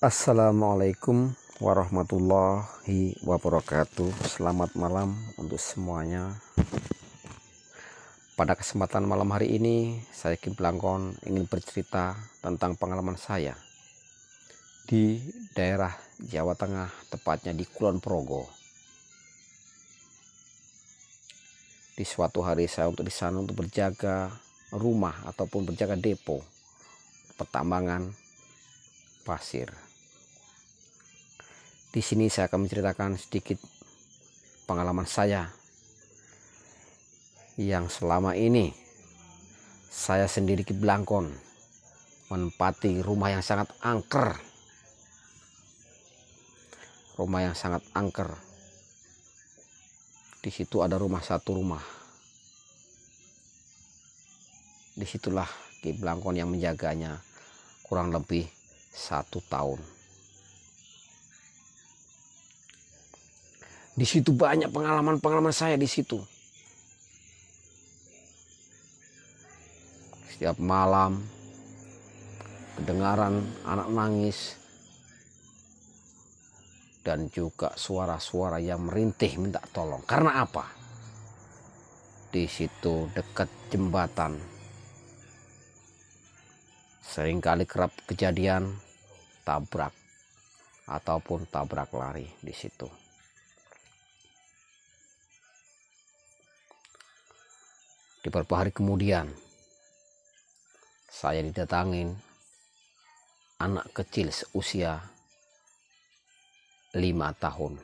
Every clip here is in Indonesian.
Assalamualaikum warahmatullahi wabarakatuh. Selamat malam untuk semuanya. Pada kesempatan malam hari ini, saya Ki Blangkon ingin bercerita tentang pengalaman saya di daerah Jawa Tengah, tepatnya di Kulon Progo. Di suatu hari saya di sana untuk berjaga rumah ataupun berjaga depo pertambangan pasir. Di sini saya akan menceritakan sedikit pengalaman saya yang selama ini saya sendiri Ki Blangkon menempati rumah yang sangat angker. Rumah yang sangat angker. Di situ ada satu rumah. Disitulah Ki Blangkon yang menjaganya kurang lebih 1 tahun. Di situ banyak pengalaman saya di situ. Setiap malam kedengaran anak nangis dan juga suara-suara yang merintih minta tolong. Karena apa? Di situ dekat jembatan. Seringkali kerap kejadian tabrak ataupun tabrak lari di situ. Di beberapa hari kemudian saya didatangin anak kecil seusia 5 tahun.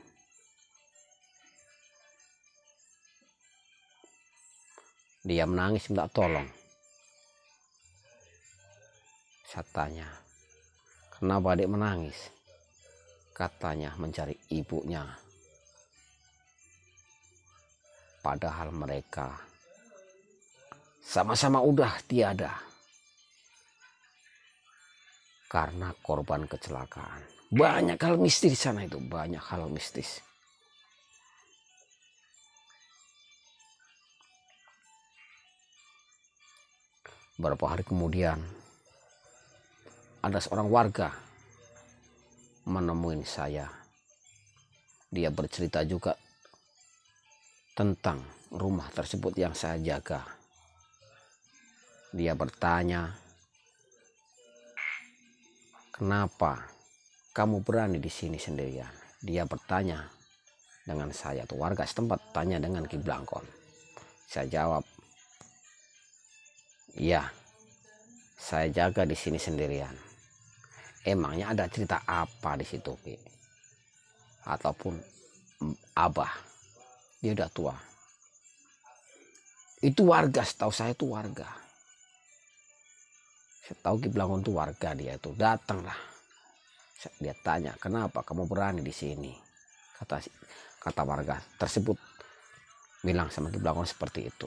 Dia menangis minta tolong. Saya tanya, kenapa adik menangis? Katanya mencari ibunya. Padahal mereka sama-sama udah tiada karena korban kecelakaan. Banyak hal mistis di sana itu, banyak hal mistis. Beberapa hari kemudian ada seorang warga menemui saya. Dia bercerita juga tentang rumah tersebut yang saya jaga. Dia bertanya, kenapa kamu berani di sini sendirian? Dia bertanya dengan saya, tuh warga setempat tanya dengan Ki Blangkon. Saya jawab, iya, saya jaga di sini sendirian. Emangnya ada cerita apa di situ, Ki? Ataupun Abah, dia udah tua. Itu warga, setahu saya itu warga. Saya tahu Ki Blangkon itu warga, dia itu datanglah. Dia tanya, kenapa kamu berani di sini? Kata warga tersebut bilang sama Ki Blangkon seperti itu.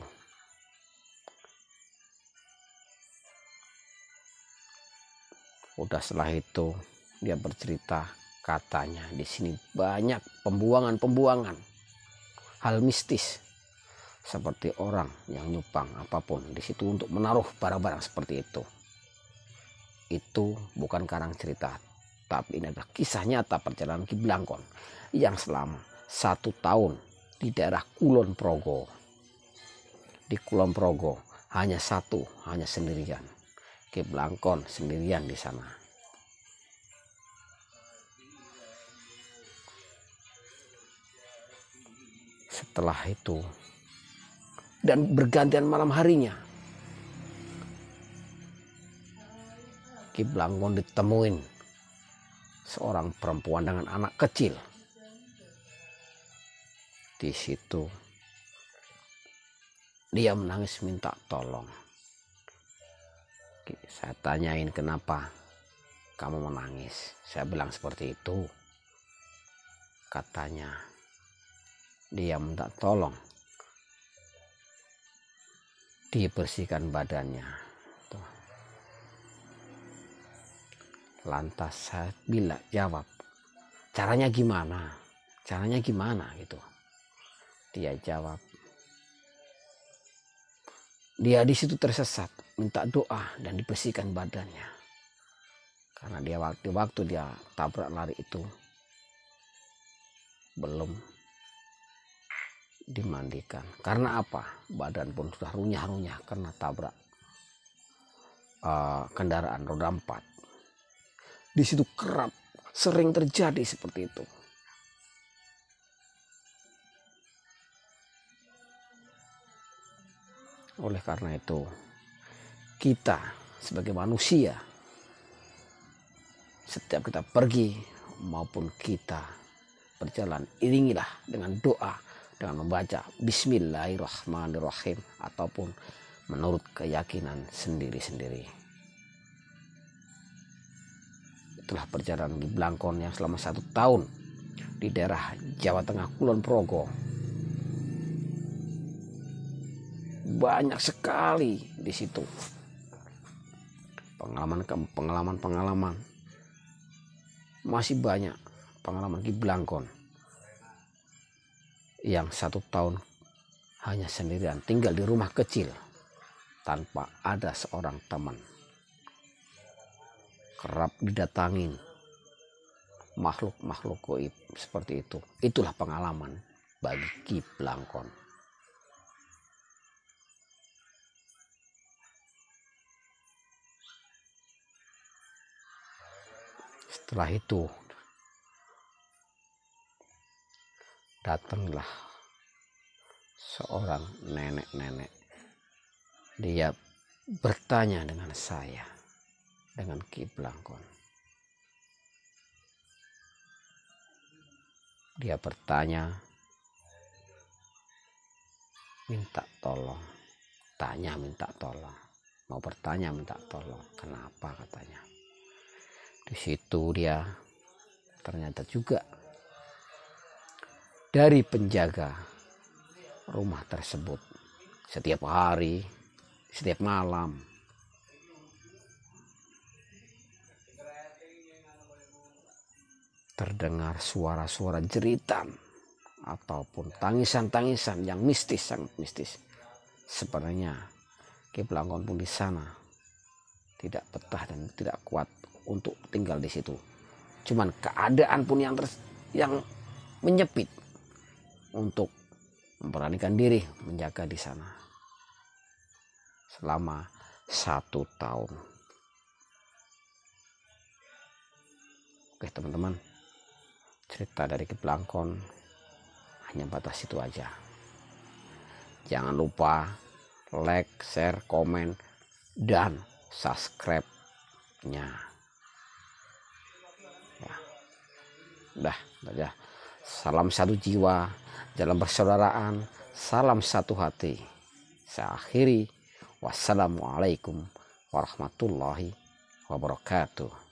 Udah setelah itu dia bercerita, katanya di sini banyak pembuangan hal mistis, seperti orang yang nyupang apapun di situ untuk menaruh barang-barang seperti itu. Itu bukan karang cerita, tapi ini adalah kisah nyata perjalanan Ki Blangkon yang selama 1 tahun di daerah Kulon Progo. Di Kulon Progo hanya sendirian. Ki Blangkon sendirian di sana. Setelah itu dan bergantian malam harinya, Ki Blangkon ditemuin seorang perempuan dengan anak kecil. Di situ dia menangis minta tolong. Saya tanyain, kenapa kamu menangis? Saya bilang seperti itu. Katanya dia minta tolong dibersihkan badannya. Lantas saya jawab, caranya gimana? Caranya gimana gitu. Dia jawab, dia di situ tersesat, minta doa dan dibersihkan badannya. Karena dia waktu dia tabrak lari itu belum dimandikan. Karena apa? Badan pun sudah runyah-runyah karena tabrak kendaraan roda 4. Di situ kerap sering terjadi seperti itu. Oleh karena itu, kita sebagai manusia, setiap kita pergi maupun kita berjalan, iringilah dengan doa, dengan membaca Bismillahirrahmanirrahim ataupun menurut keyakinan sendiri-sendiri. Itulah perjalanan Ki Blangkon yang selama 1 tahun di daerah Jawa Tengah, Kulon Progo. Banyak sekali di situ pengalaman, masih banyak pengalaman Ki Blangkon yang 1 tahun hanya sendirian tinggal di rumah kecil tanpa ada seorang teman. Kerap didatangin makhluk-makhluk gaib seperti itu. Itulah pengalaman bagi Ki Blangkon. Setelah itu datanglah seorang nenek-nenek. Dia bertanya dengan saya, dengan Ki Blangkon. Dia bertanya, minta tolong. Tanya minta tolong. Mau bertanya minta tolong. Kenapa katanya? Di situ dia ternyata juga dari penjaga rumah tersebut setiap hari, setiap malam terdengar suara-suara jeritan ataupun tangisan-tangisan yang mistis, sangat mistis. Sebenarnya Ki Blangkon pun di sana tidak betah dan tidak kuat untuk tinggal di situ. Cuman keadaan pun yang menyempit untuk memberanikan diri menjaga di sana selama 1 tahun. Oke teman-teman, cerita dari Ki Blangkon hanya batas itu aja. Jangan lupa like, share, komen, dan subscribe-nya. Udah. Salam satu jiwa, dalam persaudaraan, salam satu hati. Saya akhiri. Wassalamualaikum warahmatullahi wabarakatuh.